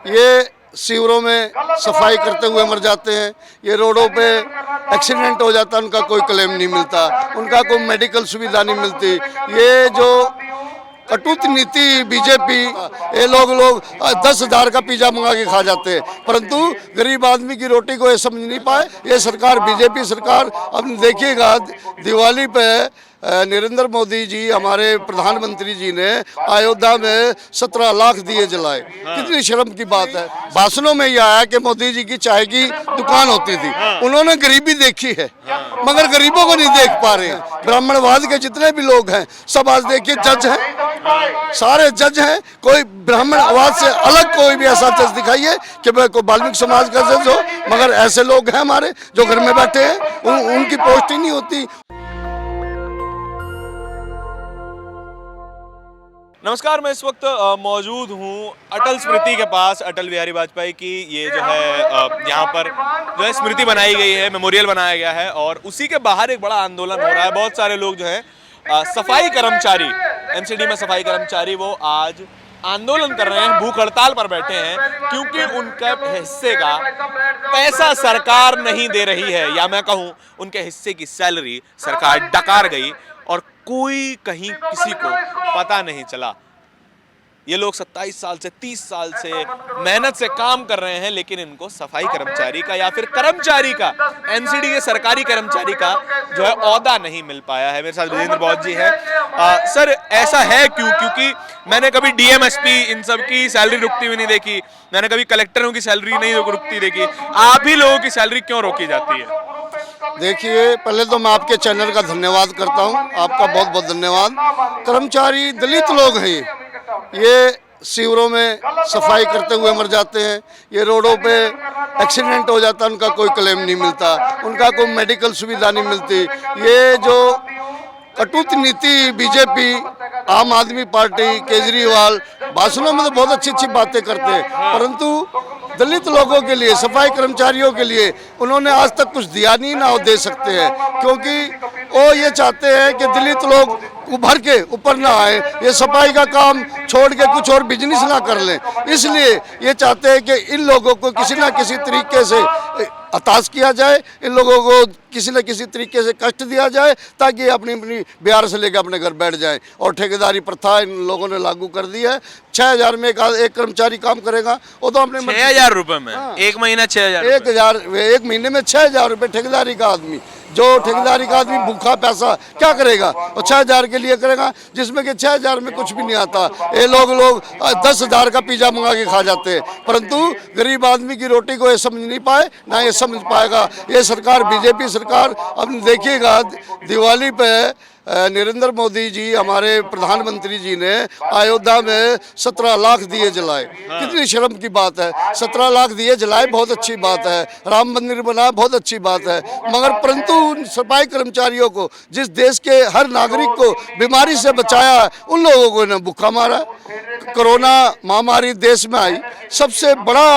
ये सीवरों में सफाई करते हुए मर जाते हैं, ये रोडों पे एक्सीडेंट हो जाता है, उनका कोई क्लेम नहीं मिलता, उनका कोई मेडिकल सुविधा नहीं मिलती। ये जो कटुत नीति बीजेपी, ये लोग 10,000 का पिज्जा मंगा के खा जाते हैं, परंतु गरीब आदमी की रोटी को ये समझ नहीं पाए। ये सरकार, बीजेपी सरकार, अब देखिएगा दिवाली पे नरेंद्र मोदी जी, हमारे प्रधानमंत्री जी ने अयोध्या में 17 लाख दिए जलाए। कितनी शर्म की बात है। भाषणों में यह आया कि मोदी जी की चाय की दुकान होती थी, उन्होंने गरीबी देखी है मगर गरीबों को नहीं देख पा रहे हैं। ब्राह्मणवाद के जितने भी लोग हैं सब आज देखिए जज हैं, सारे जज हैं। कोई ब्राह्मणवाद से अलग कोई भी ऐसा जज दिखाइए कि भाई कोई वाल्मीकि समाज का जज हो, मगर ऐसे लोग हैं हमारे जो घर में बैठे हैं, उनकी पोस्ट ही नहीं होती। नमस्कार, मैं इस वक्त मौजूद हूँ अटल स्मृति के पास। अटल बिहारी वाजपेयी की ये जो है यहाँ पर जो है स्मृति बनाई गई है, मेमोरियल बनाया गया है और उसी के बाहर एक बड़ा आंदोलन हो रहा है। बहुत सारे लोग जो हैं सफाई कर्मचारी, एमसीडी में सफाई कर्मचारी, वो आज आंदोलन कर रहे हैं, भूख हड़ताल पर बैठे हैं क्योंकि उनके हिस्से का पैसा सरकार नहीं दे रही है, या मैं कहूँ उनके हिस्से की सैलरी सरकार डकार गई और कोई कहीं किसी को पता नहीं चला। ये लोग 27 साल से 30 साल से मेहनत से काम कर रहे हैं, लेकिन इनको सफाई कर्मचारी का या फिर कर्मचारी का, एमसीडी के सरकारी कर्मचारी का जो है ओहदा नहीं मिल पाया है। मेरे साथ विजेंद्र बौद्ध जी हैं। सर, ऐसा है क्यों? क्योंकि मैंने कभी डीएम, एसपी इन सब की सैलरी रुकती हुई नहीं देखी, मैंने कभी कलेक्टरों की सैलरी नहीं रुकती देखी। आप ही लोगों की सैलरी क्यों रोकी जाती है? देखिए, पहले तो मैं आपके चैनल का धन्यवाद करता हूं, आपका बहुत बहुत धन्यवाद। कर्मचारी दलित लोग हैं, ये सीवरों में सफाई करते हुए मर जाते हैं, ये रोडों पे एक्सीडेंट हो जाता है, उनका कोई क्लेम नहीं मिलता, उनका कोई मेडिकल सुविधा नहीं मिलती। ये जो कटुत नीति बीजेपी, आम आदमी पार्टी, केजरीवाल भाषणों में तो बहुत अच्छी अच्छी बातें करते हैं, परंतु दलित लोगों के लिए, सफाई कर्मचारियों के लिए उन्होंने आज तक कुछ दिया नहीं, ना वो दे सकते हैं, क्योंकि वो ये चाहते हैं कि दलित लोग उभर के ऊपर ना आए, ये सफाई का काम छोड़ के कुछ और बिजनेस ना कर लें। इसलिए ये चाहते हैं कि इन लोगों को किसी ना किसी तरीके से हताश किया जाए, इन लोगों को किसी न किसी तरीके से कष्ट दिया जाए ताकि अपनी अपनी बिहार से लेकर अपने घर बैठ जाएं। और ठेकेदारी प्रथा इन लोगों ने लागू कर दी है। 6,000 में एक कर्मचारी काम करेगा, वो तो अपने 6,000 रुपए में, हाँ। एक महीना 6,000, एक महीने में 6,000 रुपये ठेकेदारी का आदमी, जो ठेकेदारी का आदमी भूखा पैसा क्या करेगा, और 6,000 के लिए करेगा, जिसमें कि 6,000 में कुछ भी नहीं आता। ये लोग 10,000 का पिज्जा मंगा के खा जाते हैं, परंतु गरीब आदमी की रोटी को ये समझ नहीं पाए, ना ये समझ पाएगा ये सरकार, बीजेपी सरकार। अब देखिएगा दिवाली पे नरेंद्र मोदी जी, हमारे प्रधानमंत्री जी ने अयोध्या में 17 लाख दिए जलाए। कितनी शर्म की बात है। 17 लाख दिए जलाए, बहुत अच्छी बात है, राम मंदिर बना, बहुत अच्छी बात है, मगर परंतु उन सफाई कर्मचारियों को, जिस देश के हर नागरिक को बीमारी से बचाया, उन लोगों को ने भूखा मारा। कोरोना महामारी देश में आई, सबसे बड़ा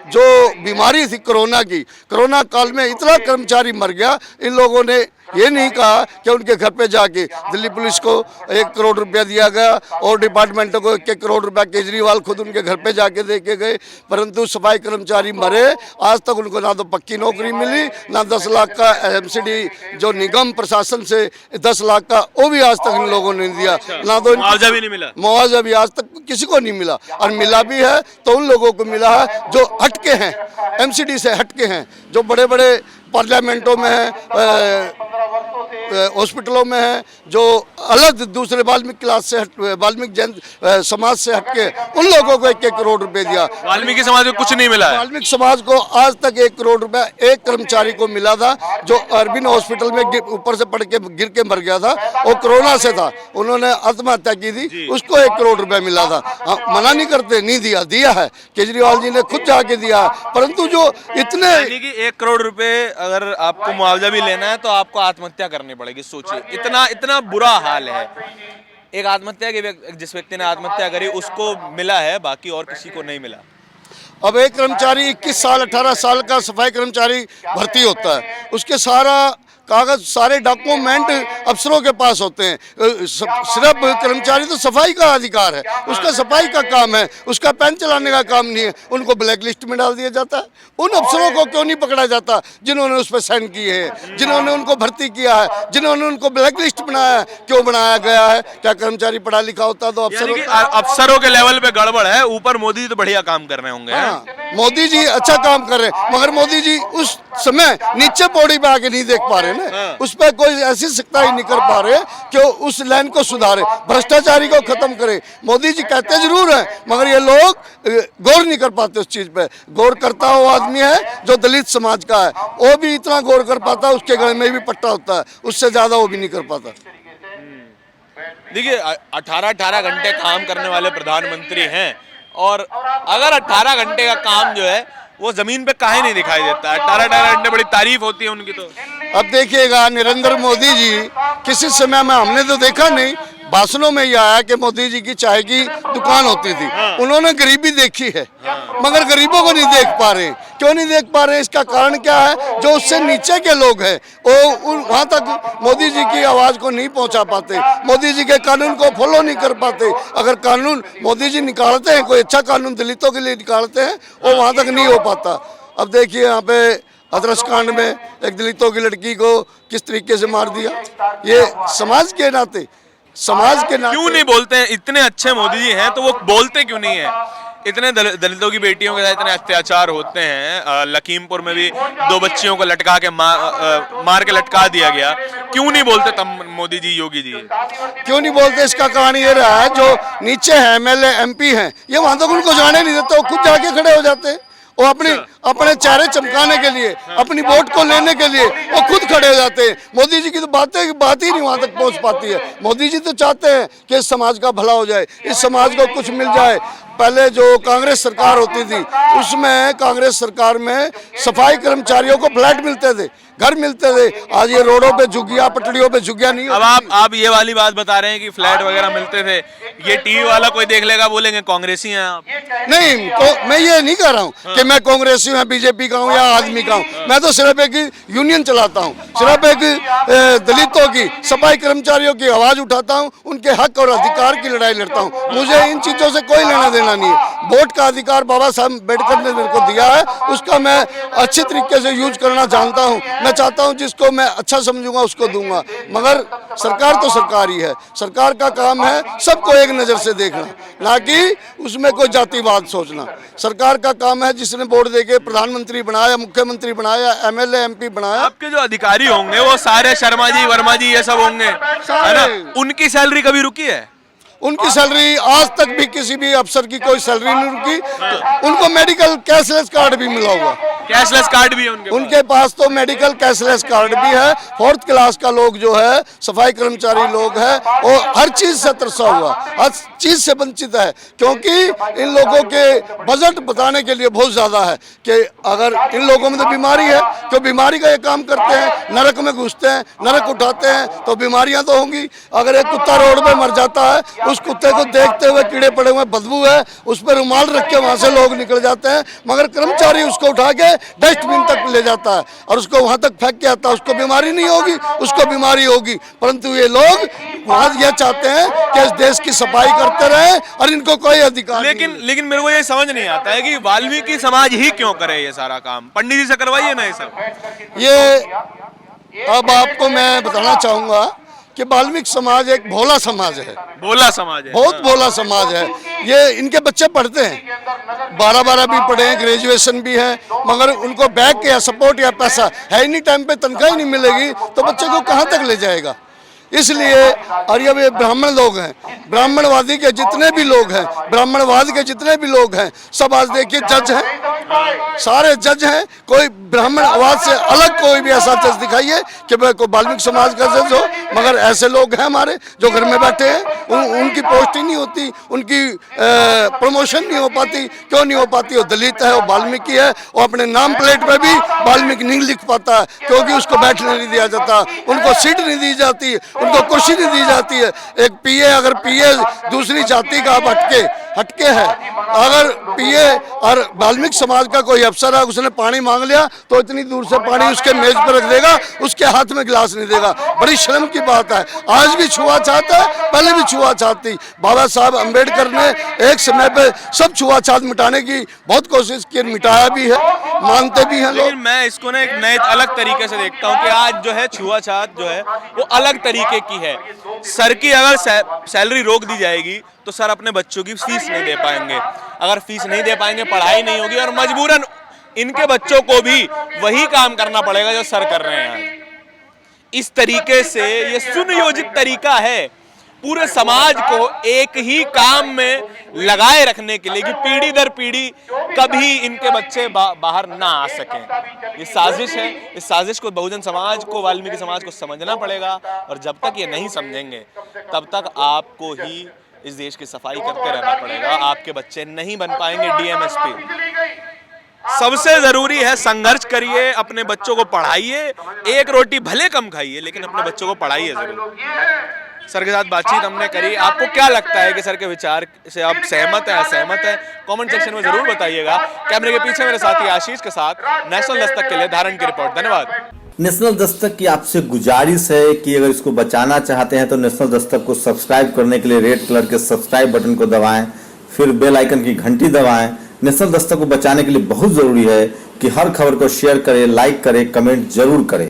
जो बीमारी थी कोरोना की, कोरोना काल में इतना कर्मचारी मर गया। इन लोगों ने ये नहीं कहा कि उनके घर पे जाके, दिल्ली पुलिस को 1 करोड़ रुपया दिया गया और डिपार्टमेंटों को 1 करोड़ रुपया केजरीवाल खुद उनके घर पे जाके दे के गए, परंतु सफाई कर्मचारी मरे। आज तक उनको ना तो पक्की नौकरी मिली, ना 10 लाख का एमसीडी जो निगम प्रशासन से 10 लाख का, वो भी आज तक इन लोगों ने दिया, ना तो मुआवजा भी नहीं मिला। मुआवजा भी आज तक किसी को नहीं मिला, और मिला भी है तो उन लोगों को मिला है जो हटके हैं, एमसीडी से हटके हैं, जो बड़े बड़े पार्लियामेंटों में है, हॉस्पिटलों में है, जो अलग दूसरे वाल्मीकि क्लास से वाल्मीकि जैन समाज से हटके, उन लोगों को 1-1 करोड़ रुपए दिया। वाल्मीकि समाज को कुछ नहीं मिला है। वाल्मीकि समाज को आज तक 1 करोड़ रुपया एक कर्मचारी को मिला था, जो अरविंद हॉस्पिटल में ऊपर से पड़ के गिर के मर गया था, वो कोरोना से था, उन्होंने आत्महत्या की थी, उसको 1 करोड़ रुपया मिला था। मना नहीं करते, नहीं दिया, दिया है, केजरीवाल जी ने खुद जाके दिया, परंतु जो इतने 1 करोड़ रुपए अगर आपको मुआवजा भी लेना है तो आपको आत्महत्या करनी पड़ेगी। सोचिए, इतना बुरा हाल है। एक आत्महत्या के, जिस व्यक्ति ने आत्महत्या करी उसको मिला है, बाकी और किसी को नहीं मिला। अब एक कर्मचारी 21 साल 18 साल का सफाई कर्मचारी भर्ती होता है, उसके सारा कागज सारे डॉक्यूमेंट अफसरों के पास होते हैं। सिर्फ कर्मचारी तो सफाई का अधिकार है, उसका सफाई का काम है, उसका पेन चलाने का काम नहीं है। उनको ब्लैक लिस्ट में डाल दिया जाता है। उन अफसरों को क्यों नहीं पकड़ा जाता जिन्होंने उस पर साइन किए हैं, जिन्होंने उनको भर्ती किया है, जिन्होंने उनको ब्लैक लिस्ट बनाया है? क्यों बनाया गया है? क्या कर्मचारी पढ़ा लिखा होता तो अफसर यानी कि अफसरों के लेवल पे गड़बड़ है, ऊपर मोदी तो बढ़िया काम कर रहे होंगे। हाँ, मोदी जी अच्छा काम कर रहे हैं, मगर मोदी जी उस समय नीचे पौड़ी पे आके नहीं देख पा रहे ना, उस पर कोई ऐसी सख्ताई नहीं कर पा रहे कि उस लाइन को सुधारे, भ्रष्टाचारी को खत्म करे। मोदी जी कहते जरूर हैं, मगर ये लोग गौर नहीं कर पाते उस चीज पे। गौर करता वो आदमी है जो दलित समाज का है, वो भी इतना गौर कर पाता, उसके गले में भी पट्टा होता है, उससे ज्यादा वो भी नहीं कर पाता। देखिए 18 घंटे काम करने वाले प्रधानमंत्री हैं, और अगर 18 घंटे का काम जो है वो जमीन पे काहे नहीं दिखाई देता? 18 घंटे बड़ी तारीफ होती है उनकी। तो अब देखिएगा, नरेंद्र मोदी जी किसी समय में हमने तो देखा नहीं, भाषणों में यह आया कि मोदी जी की चाय की दुकान होती थी। उन्होंने गरीबी देखी है, मगर गरीबों को नहीं देख पा रहे। क्यों नहीं देख पा रहे? इसका कारण क्या है? जो उससे नीचे के लोग हैं वो वहां तक मोदी जी की आवाज को नहीं पहुंचा पाते, मोदी जी के कानून को फॉलो नहीं कर पाते। अगर कानून मोदी जी निकालते हैं, कोई अच्छा कानून दलितों के लिए निकालते हैं, वो वहां तक नहीं हो पाता। अब देखिए यहाँ पे हथरस कांड में एक दलितों की लड़की को किस तरीके से मार दिया। ये समाज के नाते क्यों नहीं बोलते हैं? इतने अच्छे मोदी जी हैं तो वो बोलते क्यों नहीं है? इतने दलितों की बेटियों के साथ इतने अत्याचार होते हैं। लखीमपुर में भी 2 बच्चियों को लटका के मार के लटका दिया गया। क्यों नहीं बोलते तब मोदी जी, योगी जी? क्यों नहीं बोलते? इसका कारण ये रहा है, जो नीचे है MLA MP हैं, ये वहां तक उनको जाने नहीं देते। वो खुद जाके खड़े हो जाते हैं। वो अपने चेहरे चमकाने के लिए, अपनी वोट को लेने के लिए वो खुद खड़े हो जाते हैं। मोदी जी की तो बात ही नहीं वहां तक पहुंच पाती है। मोदी जी तो चाहते हैं कि इस समाज का भला हो जाए, इस समाज को कुछ मिल जाए। पहले जो कांग्रेस सरकार होती थी, उसमें कांग्रेस सरकार में सफाई कर्मचारियों को फ्लैट मिलते थे, घर मिलते थे। आज ये रोडों पे झुग्गियां, पटड़ियों पे झुग्गियां नहीं। अब आप ये वाली बात बता रहे हैं कि फ्लैट वगैरह मिलते थे, ये टीवी वाला कोई देख लेगा बोलेंगे कांग्रेसी हैं आप। नहीं, तो मैं ये नहीं कह रहा हूँ कि मैं कांग्रेसी हूँ, बीजेपी का हूँ या आदमी का हूँ। मैं तो सिर्फ एक यूनियन चलाता हूँ, सिर्फ एक दलितों की, सफाई कर्मचारियों की आवाज उठाता हूँ, उनके हक और अधिकार की लड़ाई लड़ता हूँ। मुझे इन चीजों से कोई लेना देना नहीं है। वोट का अधिकार बाबा साहब अम्बेडकर ने मेरे को दिया है, उसका मैं अच्छी तरीके से यूज करना जानता हूँ। मैं चाहता हूँ जिसको मैं अच्छा समझूंगा उसको दूंगा, मगर सरकार तो सरकार ही है। सरकार का काम है सबको एक नजर से देखना, ना कि उसमें कोई जातिवाद सोचना। सरकार का काम है जिसने वोट देके प्रधानमंत्री बनाया, मुख्यमंत्री बनाया, MLA MP बनाया। आपके जो अधिकारी होंगे वो सारे शर्मा जी, वर्मा जी, ये सब होंगे, है ना? उनकी सैलरी कभी रुकी है? उनकी सैलरी आज तक भी, किसी भी अफसर की कोई सैलरी नहीं रुकी। उनको मेडिकल कैशलेस कार्ड भी मिला हुआ। कैशलेस कार्ड भी है उनके पास तो मेडिकल कैशलेस कार्ड भी है। 4th क्लास का लोग जो है, सफाई कर्मचारी लोग है, वो हर चीज से तरसा हुआ, हर चीज से वंचित है। क्योंकि इन लोगों के बजट बताने के लिए बहुत ज्यादा है कि अगर इन लोगों में तो बीमारी है, तो बीमारी का ये काम करते हैं, नरक में घुसते हैं, नरक उठाते हैं, तो बीमारियां तो होंगी। अगर एक कुत्ता रोड पे मर जाता है, उस कुत्ते को देखते हुए कीड़े पड़े हुए, बदबू है, उस पर रुमाल रख के वहां से लोग निकल जाते हैं, मगर कर्मचारी उसको उठा के डस्टबिन तक ले जाता है और उसको वहां तक फेंक के आता है। उसको बीमारी नहीं होगी, उसको बीमारी होगी। परंतु ये लोग वहां यह चाहते हैं कि इस देश की सफाई करते रहे और इनको कोई अधिकार लेकिन मेरे को ये समझ नहीं आता है कि वाल्मीकि समाज ही क्यों करे ये सारा काम? पंडित जी से करवाइए ना ये सब। ये अब आपको मैं बताना चाहूंगा कि वाल्मीकि समाज एक भोला समाज है। भोला समाज है, बहुत भोला समाज है। ये इनके बच्चे पढ़ते हैं, 12 भी पढ़े हैं, ग्रेजुएशन भी है, मगर उनको बैग या सपोर्ट या पैसा है नहीं, टाइम पे तनख्वाह ही नहीं मिलेगी तो बच्चे को कहाँ तक ले जाएगा। इसलिए और ये ब्राह्मण लोग हैं, ब्राह्मणवादी के जितने भी लोग हैं, ब्राह्मणवाद के जितने भी लोग हैं, सब आज देखिए जज हैं, सारे जज हैं। कोई ब्राह्मणवाद से अलग कोई भी ऐसा जज दिखाइए कि भाई कोई वाल्मीकि समाज का जज हो, मगर ऐसे लोग हैं हमारे जो घर में बैठे हैं, उनकी पोस्टिंग नहीं होती, उनकी प्रमोशन नहीं हो पाती। क्यों नहीं हो पाती? वो दलित है, वो वाल्मीकि है, वो अपने नाम प्लेट पे भी वाल्मीकि नहीं लिख पाता क्योंकि उसको बैठने नहीं दिया जाता, उनको सीट नहीं दी जाती, उनको कुर्सी नहीं दी जाती है। एक PA अगर PA दूसरी जाति का आप हटके हटके है। अगर पीए और वाल्मीकि समाज का कोई अफसर है, उसने पानी मांग लिया तो इतनी दूर से पानी उसके मेज पर रख देगा, उसके हाथ में गिलास नहीं देगा। बड़ी शर्म की बात है। आज भी छुआछूत है, पहले भी छुआछूत थी। बाबा साहब अम्बेडकर ने एक समय पे सब छुआछूत मिटाने की बहुत कोशिश की, मिटाया भी है, मानते भी हैं लोग। लेकिन मैं इसको ना एक नए अलग तरीके से देखता हूँ कि आज जो है छुआछूत जो है वो अलग तरीके की है। सर की अगर सैलरी रोक दी जाएगी तो सर अपने बच्चों की फीस नहीं दे पाएंगे। अगर फीस नहीं दे पाएंगे, पढ़ाई नहीं होगी और मजबूरन इनके बच्चों को भी वही काम करना पड़ेगा जो सर कर रहे हैं आज। इस तरीके से ये सुनियोजित तरीका है पूरे समाज को एक ही काम में लगाए रखने के लिए कि पीढ़ी दर पीढ़ी कभी इनके बच्चे बाहर ना आ सकें। ये साजिश है। इस साजिश को बहुजन समाज को, वाल्मीकि समाज को समझना पड़ेगा और जब तक ये नहीं समझेंगे तब तक आपको ही इस देश की सफाई करते रहना पड़ेगा। आपके बच्चे नहीं बन पाएंगे डीएमएसपी। सबसे जरूरी है संघर्ष करिए, अपने बच्चों को पढ़ाइए। एक रोटी भले कम खाइए लेकिन अपने बच्चों को पढ़ाइए जरूर। सर के साथ बातचीत हमने करी। आपको क्या लगता है कि सर के विचार से आप सहमत है, असहमत है? कमेंट सेक्शन में जरूर बताइएगा। कैमरे के पीछे मेरे साथी आशीष के साथ नेशनल दस्तक के लिए धारण की रिपोर्ट। धन्यवाद। नेशनल दस्तक की आपसे गुजारिश है कि अगर इसको बचाना चाहते हैं तो नेशनल दस्तक को सब्सक्राइब करने के लिए रेड कलर के सब्सक्राइब बटन को दबाएं, फिर बेल आइकन की घंटी दबाएं। नेशनल दस्तक को बचाने के लिए बहुत जरूरी है कि हर खबर को शेयर करें, लाइक करें, कमेंट जरूर करें।